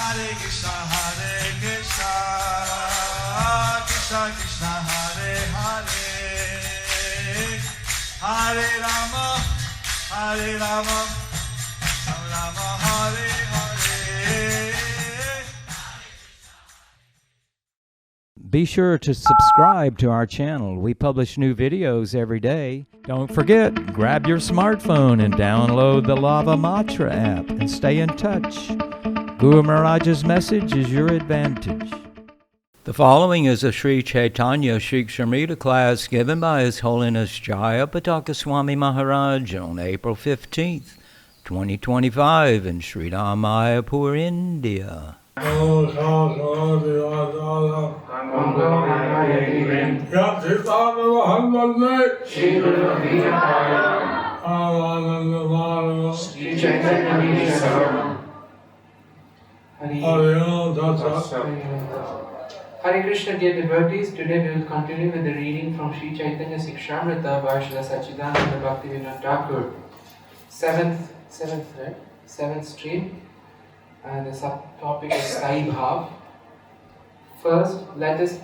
Hare Krishna, Krishna Krishna, Hare Hare, Hare Rama, Rama Rama, Hare Hare. Be sure to subscribe to our channel. We publish new videos every day. Don't forget, grab your smartphone and download the Lava Matra app and stay in touch. Guru Maharaj's message is your advantage. The following is a Śrī Caitanya-śikṣāmṛta class given by His Holiness Jayapataka Swami Maharaj on April 15th, 2025 in Sri Māyāpur, India. Hare Krishna, dear devotees, today we will continue with the reading from Śrī Caitanya-śikṣāmṛta by Śrīla Sachidananda Bhaktivedanta Thakur. Seventh stream, and the subtopic is Sthayi Bhav. First, let us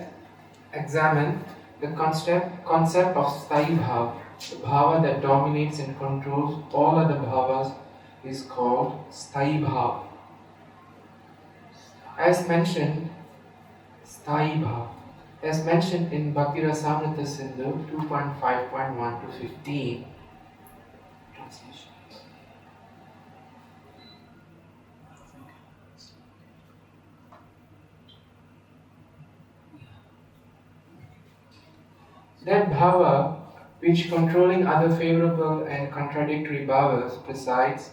examine the concept of Sthayi Bhav. The bhava that dominates and controls all other bhavas is called Sthayi Bhav. As mentioned in Bhakti Rasamrita Sindhu 2.5.1 to 15. Translation. That bhava which controlling other favorable and contradictory bhavas presides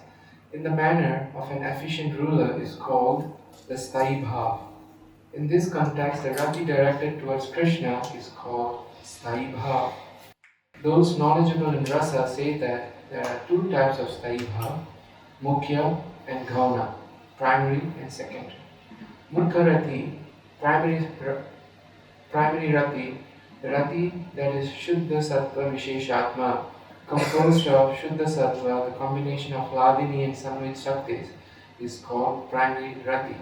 in the manner of an efficient ruler is called the Sthayi Bhav. In this context, the rati directed towards Krishna is called Sthayi Bhav. Those knowledgeable in rasa say that there are two types of Sthayi Bhav, Mukhya and Gauna, primary and secondary. Mukha rati, primary rati, the rati that is Shuddha Sattva Visheshatma, composed of Shuddha Sattva, the combination of Hladini and Samvit Shaktis, is called primary rati.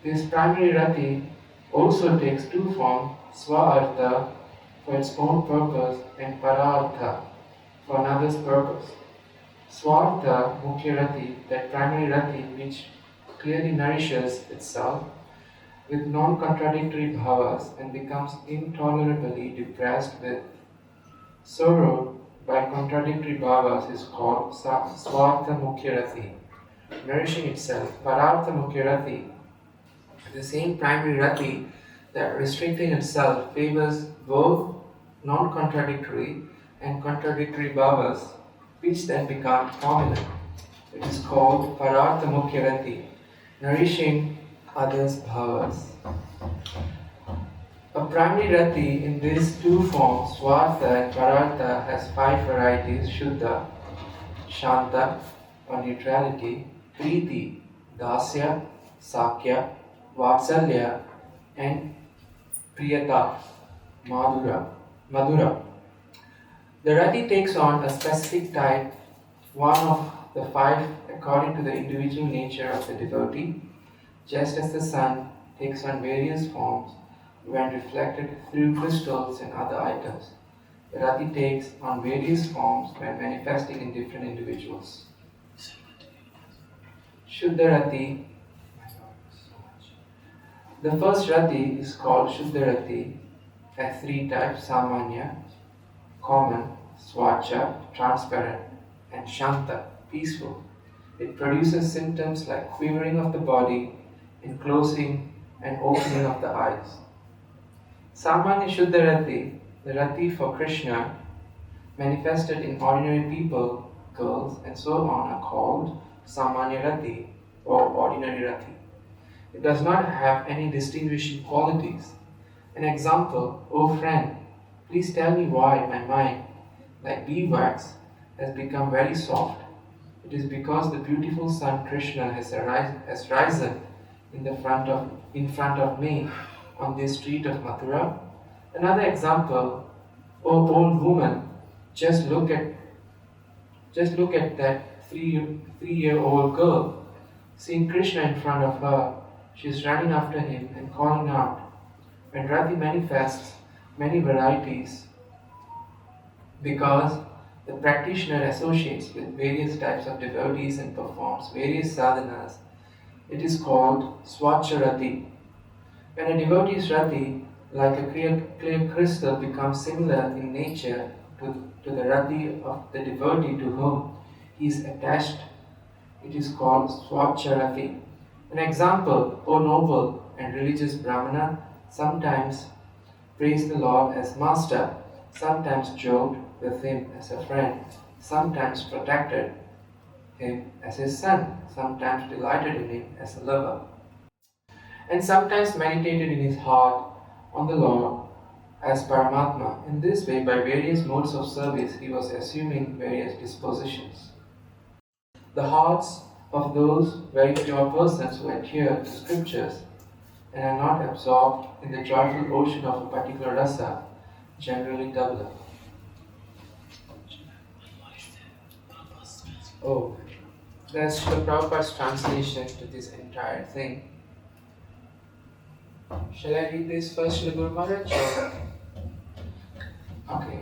This primary rati also takes two forms, Swa-artha for its own purpose and Para-artha for another's purpose. Swa-artha, Mukhya rati, that primary rati which clearly nourishes itself with non-contradictory bhavas and becomes intolerably depressed with sorrow by contradictory bhavas is called Swartha Mukhya rati, nourishing itself. Parartha Mukhya rati, the same primary rati that restricting itself favors both non-contradictory and contradictory bhavas, which then become prominent. It is called Parartha Mukhya rati, nourishing others' bhavas. A primary rati in these two forms, Swartha and Parartha, has 5 varieties: Shuddha, Shanta, or neutrality, Priti, Dasya, Sakya, Vatsalya, and Priyata, Madhura. The rati takes on a specific type, one of the 5 according to the individual nature of the devotee, just as the sun takes on various forms when reflected through crystals and other items. The rati takes on various forms when manifesting in different individuals. Shuddha rati. The first rati is called Shuddha rati, has 3 types: Samanya, common, Swacha, transparent, and Shanta, peaceful. It produces symptoms like quivering of the body and closing and opening of the eyes. Samanya Shuddha rati, the rati for Krishna, manifested in ordinary people, girls, and so on, are called Samanya rati or ordinary rati. It does not have any distinguishing qualities. An example: O friend, please tell me why my mind, like beeswax, has become very soft. It is because the beautiful son Krishna has risen in front of me on this street of Mathura. Another example: O old woman, just look at that 3-year-old girl. Seeing Krishna in front of her, She is running after him and calling out. When Rati manifests many varieties because the practitioner associates with various types of devotees and performs various sadhanas, it is called Swacharati. When a devotee's Rati, like a clear crystal, becomes similar in nature to the Rati of the devotee to whom he is attached, it is called Swacharati. An example, O noble and religious Brahmana, sometimes praise the Lord as master, sometimes joked with him as a friend, sometimes protected him as his son, sometimes delighted in him as a lover, and sometimes meditated in his heart on the Lord as Paramatma. In this way, by various modes of service, he was assuming various dispositions. The hearts of those very pure persons who adhere to scriptures and are not absorbed in the joyful ocean of a particular rasa generally develop. Oh, that's the Prabhupada's translation to this entire thing. Shall I read this first, Srila Guru Maharaj? Okay.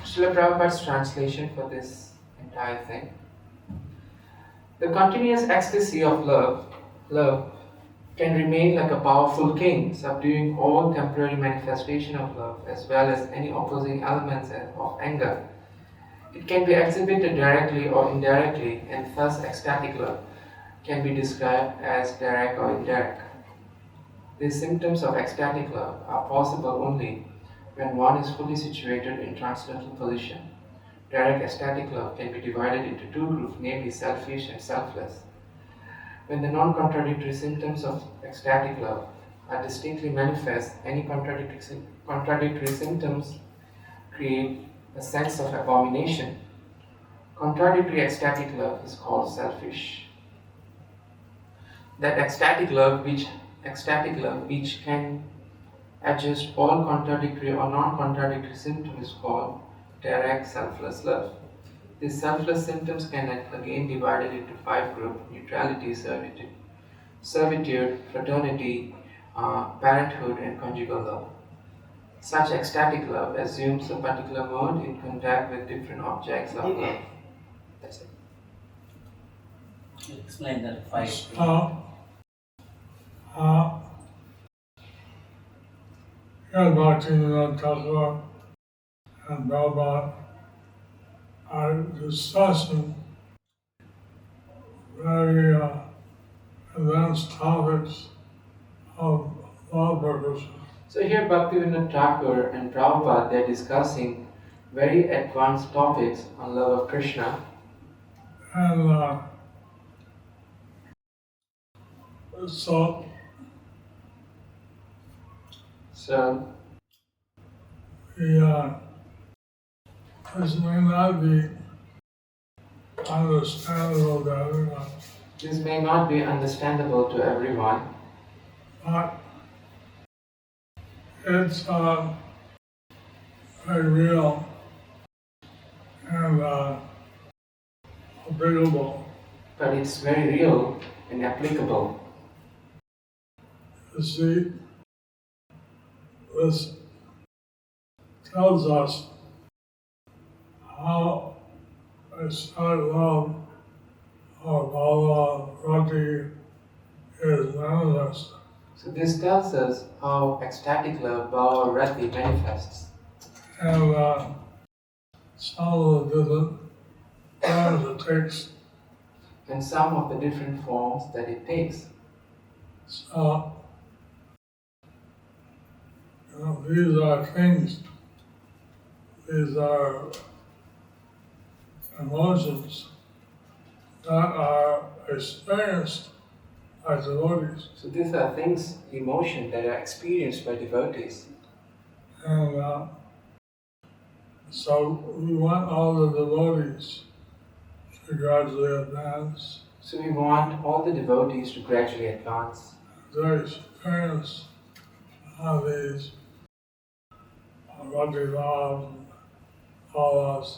Srila Prabhupada's translation for this entire thing. The continuous ecstasy of love can remain like a powerful king, subduing all temporary manifestation of love as well as any opposing elements of anger. It can be exhibited directly or indirectly, and thus ecstatic love can be described as direct or indirect. These symptoms of ecstatic love are possible only when one is fully situated in transcendental position. Direct ecstatic love can be divided into two groups, namely selfish and selfless. When the non-contradictory symptoms of ecstatic love are distinctly manifest, any contradictory symptoms create a sense of abomination. Contradictory ecstatic love is called selfish. That ecstatic love which can adjust all contradictory or non-contradictory symptoms is called direct selfless love. These selfless symptoms can again be divided into 5 groups: neutrality, servitude, fraternity, parenthood, and conjugal love. Such ecstatic love assumes a particular mode in contact with different objects of love. That's it. Explain that 5. Jayapataka and Prabhupada are discussing very advanced topics of law purposes. So here Bhaktivinoda Thakur and Prabhupada, they are discussing very advanced topics on love of Krishna. And so this may not be understandable to everyone. This may not be understandable to everyone, But it's very real and applicable. but it's very real and applicable. You see, this tells us how a start love of Allah Rati is manifested. So this tells us how ecstatic love, Bhava Rati, manifests. And some of the different forms it takes. And some of the different forms that it takes. So, these are things, these are emotions that are experienced by devotees. So these are things, emotion, that are experienced by devotees. And so we want all the devotees to gradually advance. So we want all the devotees to gradually advance. Their experience of these Rati Bhavas and Bhavas.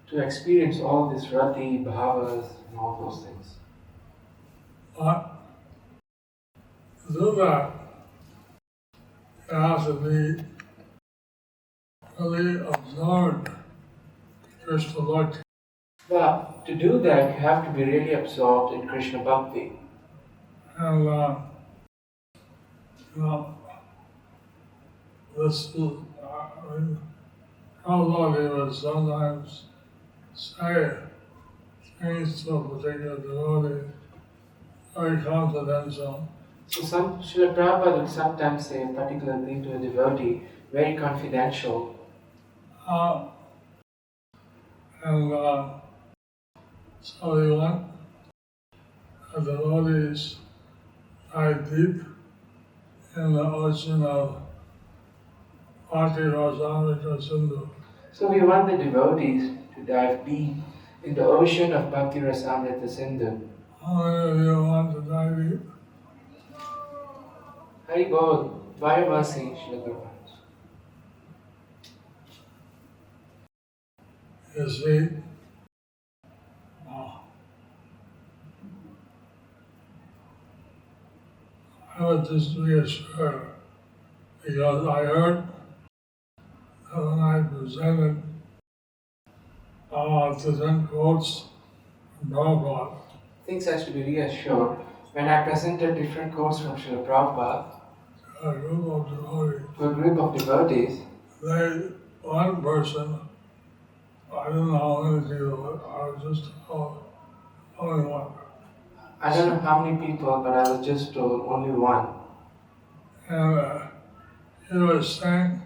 To experience all these Rati, Bhavas, and all those things. But to do that, you have to be really absorbed in Krishna Bhakti. But to do that, you have to be really absorbed in Krishna Bhakti. And, this is, Prabhupada would sometimes say things to a particular devotee, very confidential. So Srila Prabhupada would sometimes say a particular thing to a devotee, very confidential. And so he went, the devotees dive deep in the ocean of Bhakti Rasamrita Sindhu. So we want the devotees to dive deep in the ocean of Bhakti Rasamrita Sindhu. How many of you want to dive deep? Hari Bol, Vayavasi, Srila Prabhupada. You see, I was just reassured because I heard that when I presented different quotes from Prabhupada, Things has to be reassured. When I presented different quotes from Srila Prabhupada to a group of devotees, to a group of devotees, one person, I don't know how many people, I was just told only one. I don't know how many people, but I was just told only one. And he was saying,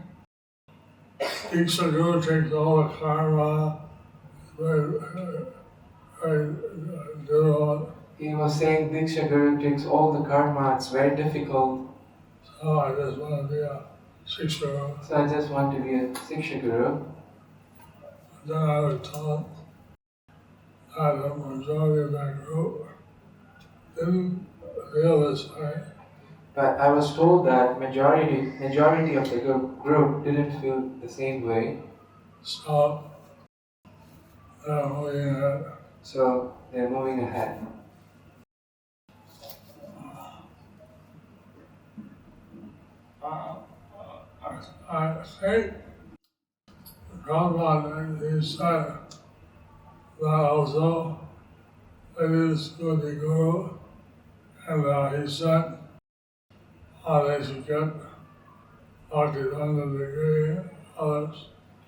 each Guru takes all the karma, He was saying Diksha Guru takes all the karma, it's very difficult. So I just want to be a Shiksha. So I just want to be a Siksha Guru. Then I was taught that the majority of that group didn't feel this way. But I was told that majority of the group didn't feel the same way. So they're moving ahead. So they're moving ahead. I think Prabhupada, he said that also it is good to go, and he said how they should get Bhakti-Vedanta degree, others.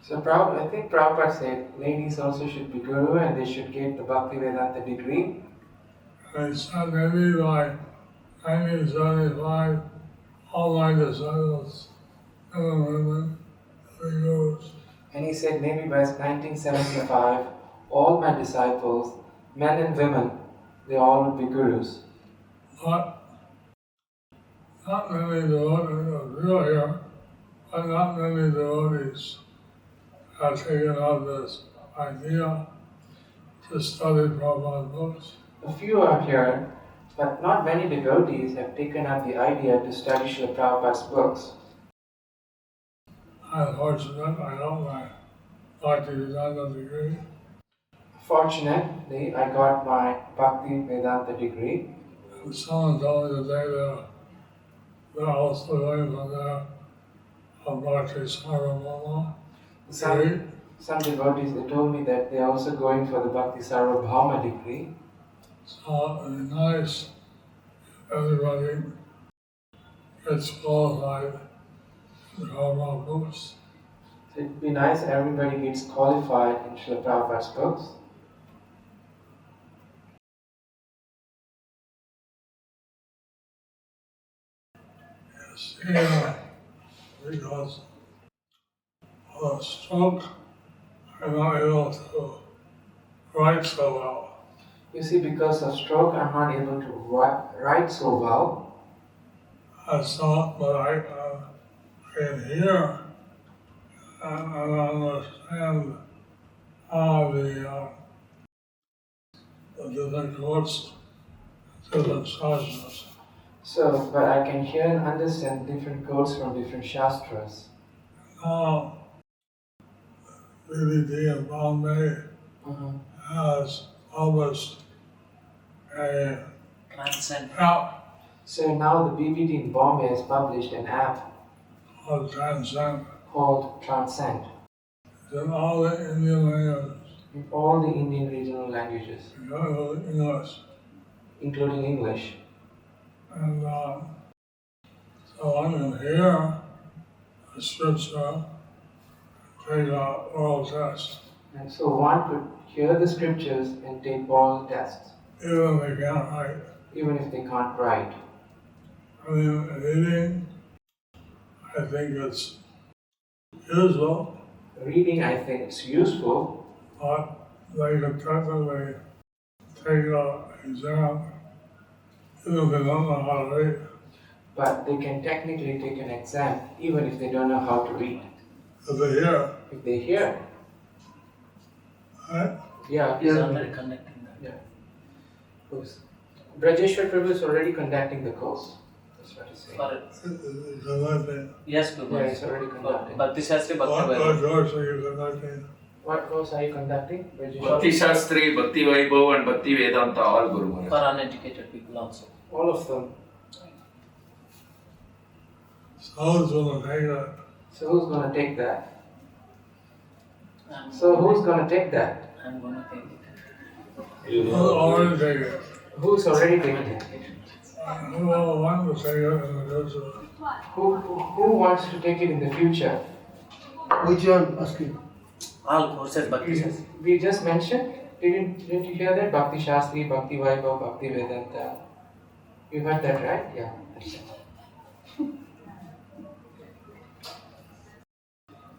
So I think Prabhupada said ladies also should be Guru and they should get the Bhakti Vedanta degree. And he said maybe by 1975, all my disciples, men and women, will be gurus. And he said maybe by 1975, all my disciples, men and women, they all would be Gurus. But not many devotees, real here, but not many devotees have taken up this idea to study Prabhupada's books. A few are here, but not many devotees have taken up the idea to study Srila Prabhupada's books. I'm fortunate I got my Bhakti-Vedanta degree. Fortunately, I got my Bhakti Vedanta degree. And someone told me today they're also going for their Bhakti-Sarvabhauma degree. Some devotees, they told me that they're also going for the Bhakti Sarvabhauma degree. So it would be nice if everybody gets qualified in Prabhupada's books. So it'd be nice if everybody gets qualified in Srila Prabhupada's books. Yes, yeah, because of a stroke, I'm not able to write so well. You see, because of stroke, I'm not able to write so well. But I can hear and understand how the different quotes, different shastras. So, but I can hear and understand different quotes from different shastras. Now, BBD in Bombay has published a Transcend. So now the BBT in Bombay has published an app called Transcend. called Transcend It's in all the Indian languages, in all the Indian regional languages, including English. including English. And so I can hear the scripture, take a oral test, And so one could hear the scriptures and take oral tests, even if they can't write. even if they can't write. I mean, reading, I think it's useful, Reading, I think, it's useful, but they could technically take an exam, even if they don't know how to read. but they can technically take an exam even if they don't know how to read. If they hear, If they hear, right? yeah, He's already conducting that. yeah. Who's? Brajeshwar Prabhu is already conducting the course. That's what he's saying. For it. Conducting. Yes, Prabhu. Yeah, he's already conducting. Bhakti Shastri, What Bhakti Vaibhav. course are you conducting? What course are you conducting? Brajeshwar? Bhakti Shastri, Bhakti Vaibhav and Bhakti Vedanta, all Guru For Maharaj. uneducated people also. All of them. So who's going to take that? So who's going to take that? I'm So who's going to take that? I'm going to take it. Who's already take it? Who's already taken it? Who will want to take it in the future? Who wants to take it in the future? Which one asking? All courses Bhakti Shastri. We just mentioned. Didn't you hear that? Bhakti Shastri, Bhakti Vaibhav, Bhakti Vedanta. You heard that, right? Yeah. That's it.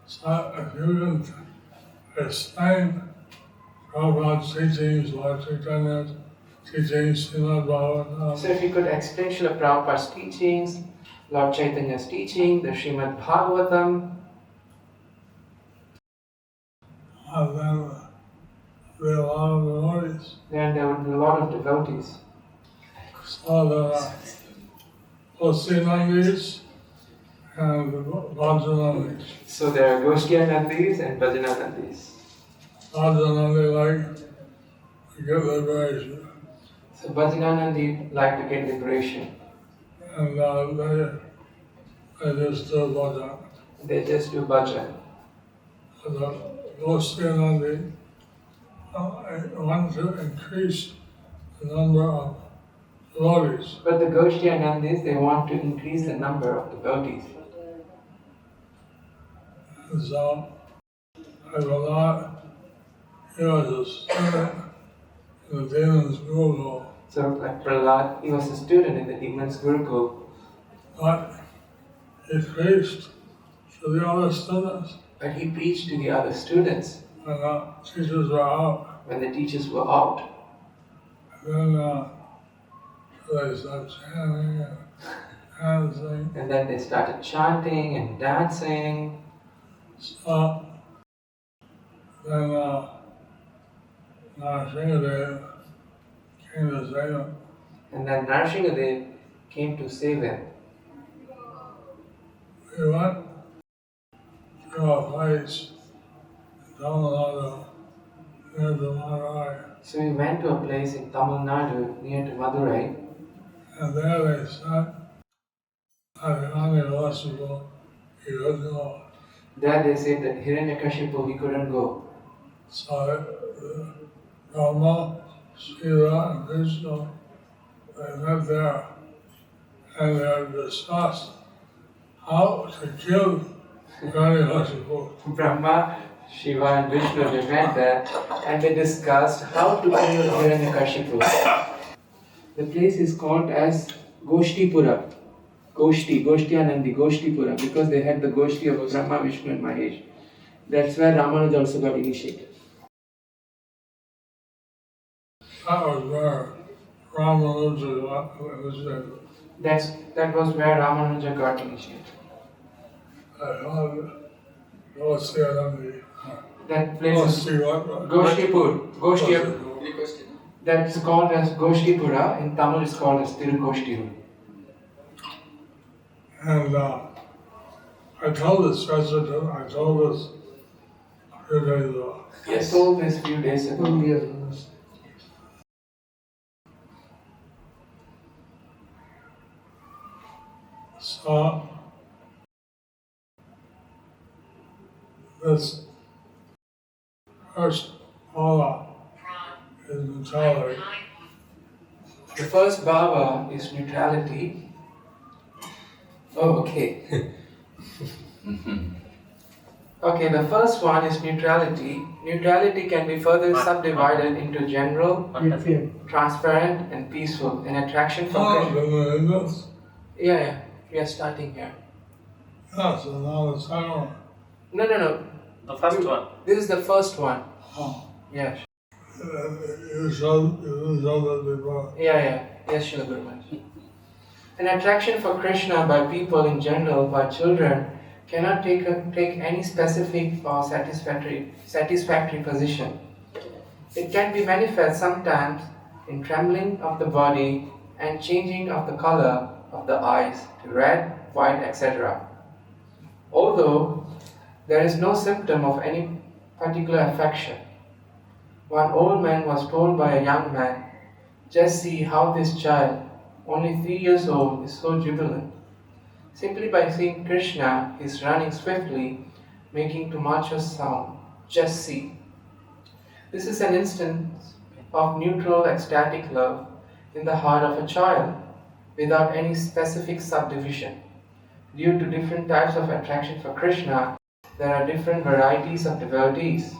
So if you can explain Prabhupada's teachings, Lord Chaitanya's teachings, Srimad Bhagavatam, So if you could explain Srila Prabhupada's teachings, Lord Chaitanya's teaching, the Srimad Bhagavatam, and then there will be a lot of devotees. then there would be a lot of devotees. So the Osinandis and the Vajanandis. So there are Goshtiyanandis and Bhajananandis. Vajanandi like to get liberation. So Bhajananandi like to get liberation. And they just do bhajan. They just do bhajan. The Osinandi want to increase the number of devotees. But the Goshtiyanandis, they want to increase the number of devotees. And so I will not he was a student in the demon's Gurukul, So like Prahlad, he was a student in the demons Gurukul, but he preached to the other students but he preached to the other students when the teachers were out. when the teachers were out. And then they started chanting and dancing. And then they started chanting and dancing. So then Narasimhadev came to save him. And then Narasimhadev came to save him. We went to a place in Tamil Nadu near the Madurai, So we went to a place in Tamil Nadu near to Madurai, and there they said that the Hiranyakashipu, he couldn't go. there they said that Hiranyakashipu, he couldn't go. So Brahma, Shiva, and Vishnu, they met there, and they discussed how to kill Hiranyakashipu. Brahma, Shiva and Vishnu, they met there and they discussed how to kill Hiranyakashipu. The place is called as Goshtipura. Goshtiyanandi, Goshtipura, because they had the Goshti of Brahma, Vishnu and Mahesh. That's where Ramanuja also got initiated. That was where Ramanuja was That was where Ramanuja got initiated. That place is Goshtipur. That's called as Goshtipura. In Tamil it's called as Tirukoshtiru. And I told this resident, I told this a few days ago. I told this few days ago. So, this first bhava is neutrality. The first bhava is neutrality. Oh, okay. Okay, the first one is neutrality. Neutrality can be further subdivided into general, transparent, and peaceful. An attraction for Krishna. Yeah, we are starting here. Yeah, so now the second one. No. The first one. This is the first one. Oh. Yeah. You showed that before. Yeah. Yes, Srila Guru Maharaj. An attraction for Krishna by people in general, by children, cannot take any specific or satisfactory position. It can be manifest sometimes in trembling of the body and changing of the color of the eyes to red, white, etc. Although there is no symptom of any particular affection. One old man was told by a young man, "Just see how this child, only 3 years old, is so jubilant. Simply by seeing Krishna, he is running swiftly, making tumultuous sound. Just see." This is an instance of neutral ecstatic love in the heart of a child, without any specific subdivision. Due to different types of attraction for Krishna, there are different varieties of devotees.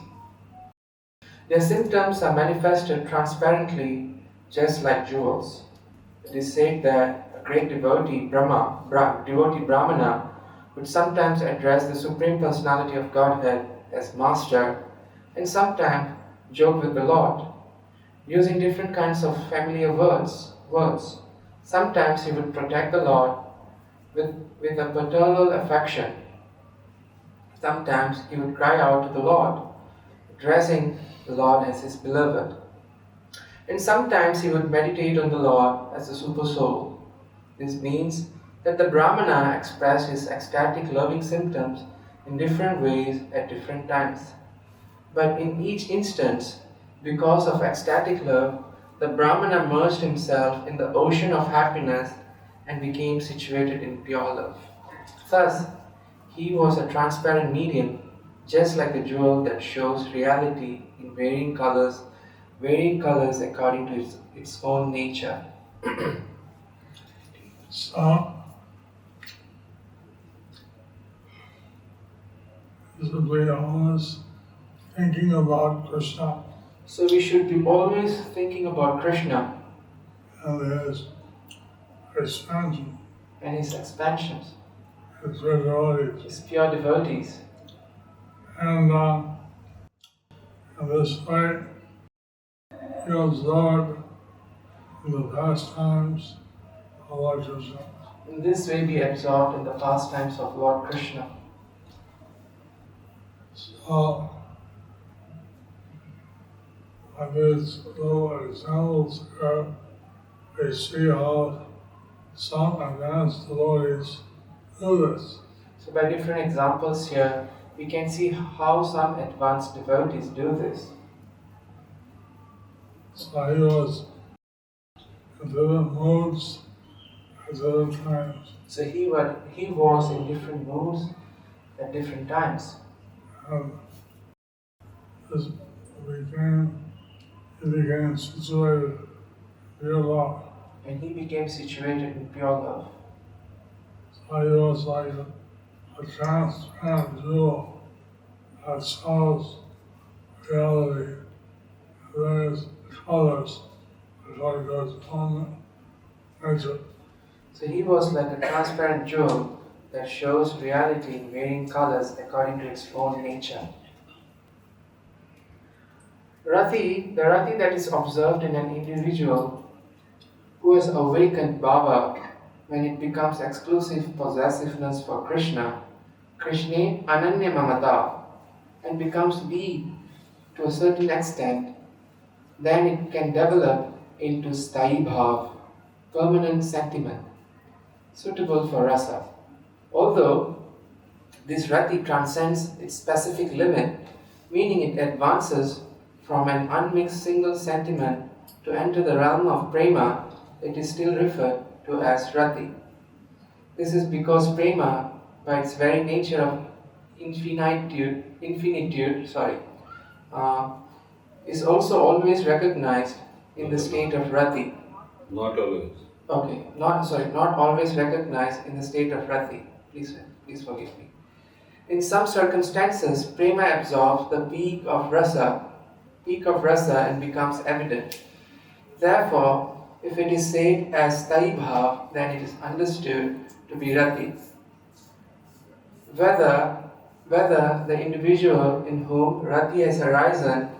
Their symptoms are manifested transparently, just like jewels. It is said that a great devotee, Brahmana, would sometimes address the Supreme Personality of Godhead as Master, and sometimes joke with the Lord, using different kinds of familiar words. Sometimes he would protect the Lord with a paternal affection. Sometimes he would cry out to the Lord, addressing the Lord as his beloved. And sometimes he would meditate on the Lord as the Super Soul. This means that the Brahmana expressed his ecstatic loving symptoms in different ways at different times. But in each instance, because of ecstatic love, the Brahmana merged himself in the ocean of happiness and became situated in pure love. Thus, he was a transparent medium, just like a jewel that shows reality in varying colors according to its own nature. So, simply always thinking about Krishna So we should be always thinking about Krishna and his expansion, and his expansions, his devotees. his pure devotees. And in this way, he absorbed in the pastimes of Lord Krishna. In this way be absorbed in the pastimes of Lord Krishna. So, by these little examples here, we see how some advanced devotees do this. So by different examples here, we can see how some advanced devotees do this. So he was in different moods at different times. So he was in different moods at different times. And this he became situated in pure love. And he became situated in pure love. So he was like a transparent jewel that shows reality, various colors, according to its own nature. So he was like a transparent jewel that shows reality in varying colors according to its own nature. The rati that is observed in an individual who has awakened bhava when it becomes exclusive possessiveness for Krishna, Krishne ananya mamata, and becomes weak to a certain extent, then it can develop into sthayi bhav, permanent sentiment, suitable for rasa. Although this rati transcends its specific limit, meaning it advances from an unmixed single sentiment to enter the realm of prema, it is still referred to as rati. This is because prema, by its very nature of infinitude, is also always recognized in the state of rati. Not always. Okay, not always recognized in the state of rati. Please forgive me. In some circumstances, prema absorbs the peak of rasa and becomes evident. Therefore, if it is said as Sthayi Bhav, then it is understood to be rati. Whether the individual in whom rati has arisen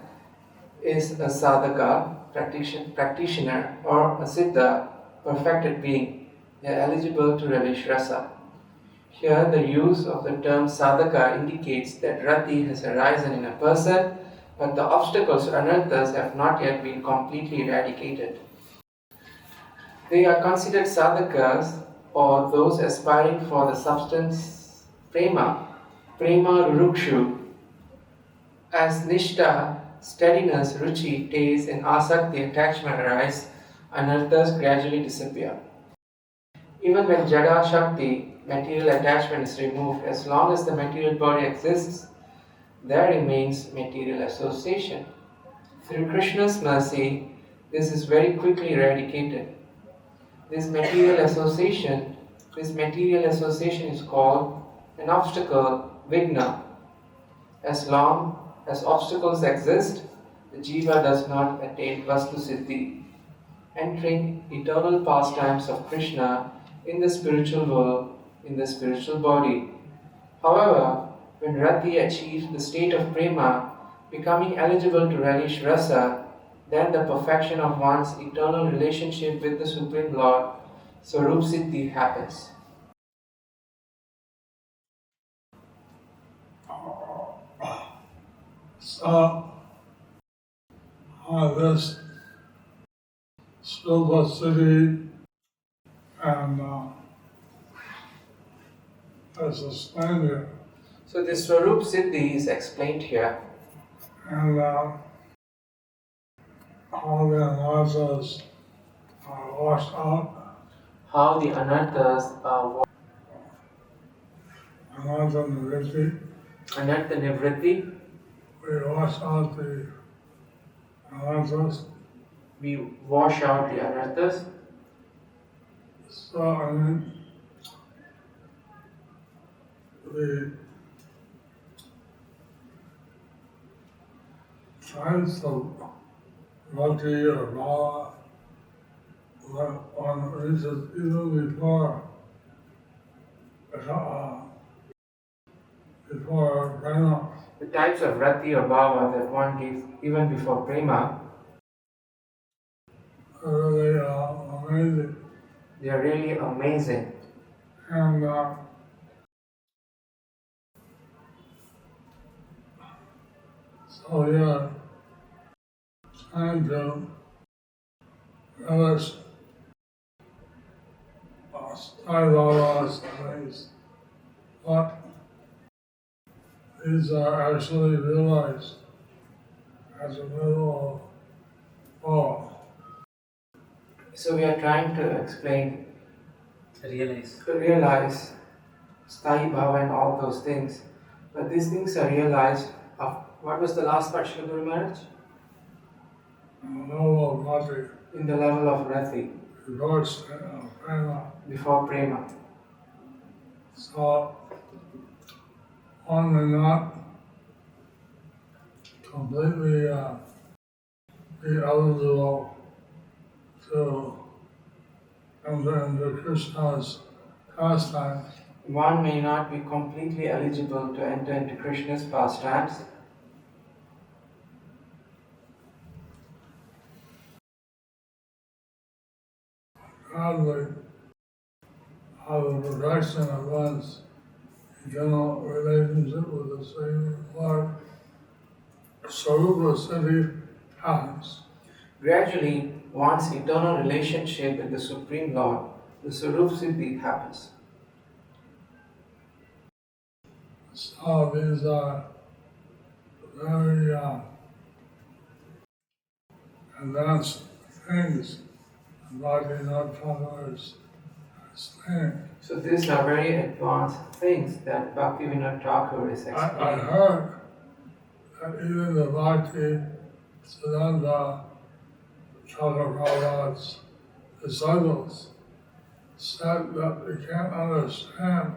is a sadhaka, practitioner, or a siddha, perfected being, they are eligible to relish rasa. Here, the use of the term sadhaka indicates that rati has arisen in a person, but the obstacles or anarthas have not yet been completely eradicated. They are considered sadhakas, or those aspiring for the substance prema rukshu. As nishta, steadiness, ruchi, taste, and asakti, attachment arise, anarthas gradually disappear. Even when jada shakti, material attachment, is removed, as long as the material body exists, there remains material association. Through Krishna's mercy, this is very quickly eradicated. This material association is called an obstacle, vigna. As long as obstacles exist, the jiva does not attain vastu siddhi, entering eternal pastimes of Krishna in the spiritual world, in the spiritual body. However, when rati achieves the state of prema, becoming eligible to relish rasa, then the perfection of one's eternal relationship with the Supreme Lord, Swarup Siddhi, happens. So, this Silver City and as explained here, So this Swarup Siddhi is explained here, and all the anarthas are washed out. how the anarthas are Anartha nivritti, anartha nivritti. we wash out the anarthas. We wash out the anarthas. So, I mean, the types of rati or bhava one reaches even before prema. The types of rati or bhava that one gives even before prema, are really amazing. they are really amazing. And so yeah, trying to relish Bhava's ways, but these are actually realized as a middle of all. So we are trying to realize Sthayi Bhava and all those things. But these things are realized of, what was the last part, Srila Guru Maharaj? No rati, In the level of rati, reverse prema. before prema. So one may not completely be eligible to enter into Krishna's pastimes. One may not be completely eligible to enter into Krishna's pastimes. Godly, out of the perfection of one's eternal relationship with the Supreme Lord, Swarupa Siddhi happens. Gradually, one's eternal relationship with the Supreme Lord, the Swarup Siddhi, happens. So these are very advanced things. Bhakti not followers explaining. So these are very advanced things that Bhaktivinoda Thakur is I explaining. heard that even the Bhakti Siddhanta Chakravarti's disciples said that they can't understand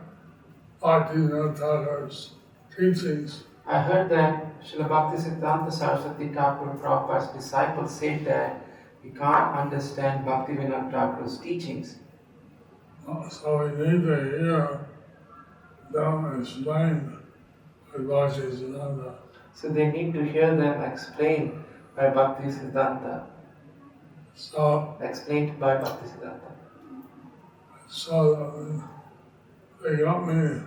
Bhaktivinoda Thakur's teachings. I heard that Srila Bhaktisiddhanta Saraswati Thakur Prabhupada's disciples said that we can't understand Bhaktivinoda Thakur's teachings. So we need to hear them explained by Bhaktisiddhanta. So they need to hear them explained by Bhaktisiddhanta. So Explained by Bhaktisiddhanta. they got me,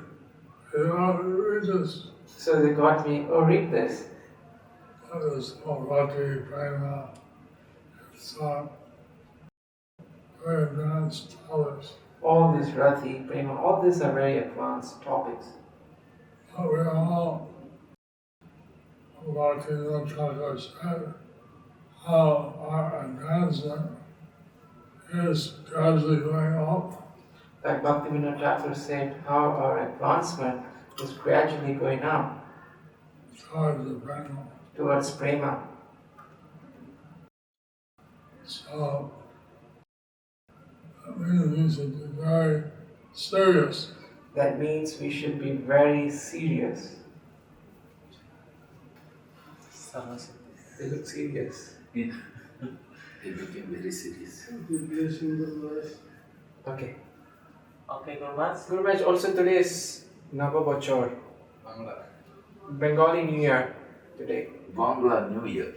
they got me to read this. So they got me, oh, read this. That is called Bhakti Prema. It's very advanced topics. All this Rati, Prema, all these are very advanced topics. But we all, Bhaktivinoda Thakur said, how our advancement is gradually going up. Like Bhaktivinoda Thakur said, how our advancement is gradually going up Towards the Prema. towards Prema. So, that means we should be very serious. That means we should be very serious. They look serious. They became very serious. Okay. Okay, Gurubhas. Guru Maharaj, also today is Navabachor, Bangla. Bengali New Year today. Bangla New Year.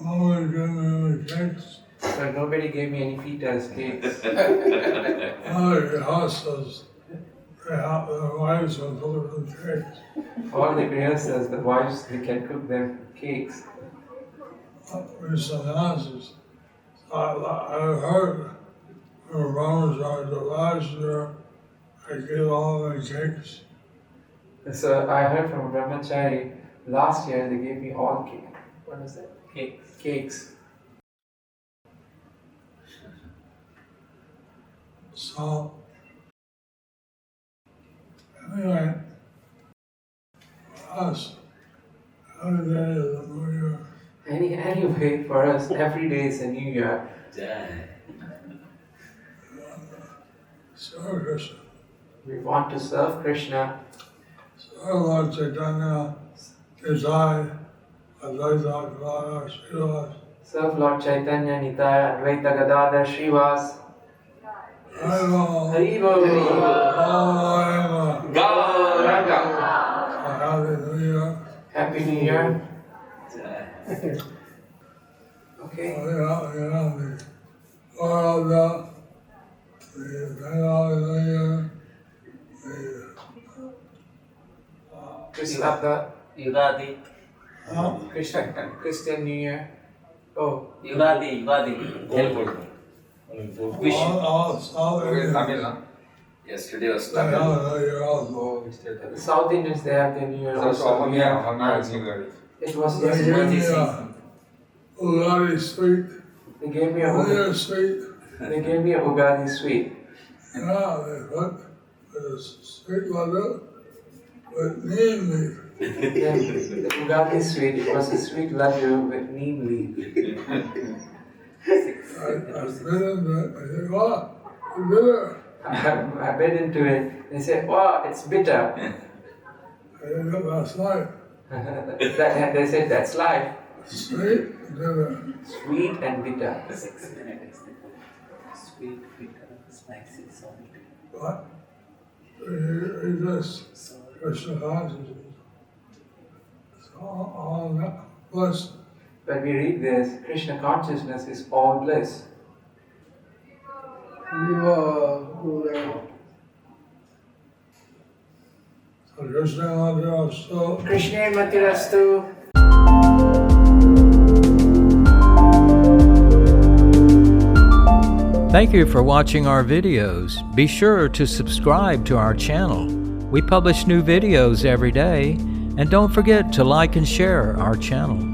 Nobody gave me any cakes. So nobody gave me any pitas, cakes. All the hostels, their wives will cook them cakes. All the grihasthas, the wives, they can cook them cakes. We sannyasis. I heard from Ramazan the last year I get all the cakes. So I heard from a brahmachari, last year they gave me all cake. What is that? Cakes. Cakes. So, anyway, for us, every day is a new year. Anyway, for us, every day is a new year. Serve Krishna. We want to serve Krishna. Serve Lord Chaitanya, Desai, Advaita Gadadhar Srivas. Serve Lord Chaitanya, Nitaya, Advaita Gadadhar Srivas. Haribo. Haribo. Haribo. Gauranga. Happy New Year. Happy New Year. Okay. Krishna, Yugadi. Christian New Year. Oh, Yugadi. Wish. Yesterday was Tamil. the South Indians, they have their New Year also. It was yesterday. Ugadi sweet. They gave me a New Year sweet. They gave me a Ugadi sweet. Yeah, they put the sweet laddu with neem leaf. Yeah, the Ugadi sweet, it was a sweet laddu with neem leaf. I bit into it. I said, wow, it's bitter. I bit into it. They said, wow, it's bitter. I said, that's life. They said, that's life. Sweet, bitter. Sweet and bitter. Sweet, bitter, spicy, salty. But it just Krishna consciousness. It's all that bliss. When we read this, Krishna consciousness is all bliss. So Krishna Madhyastu. Krishna Matirastu. Thank you for watching our videos. Be sure to subscribe to our channel. We publish new videos every day, and don't forget to like and share our channel.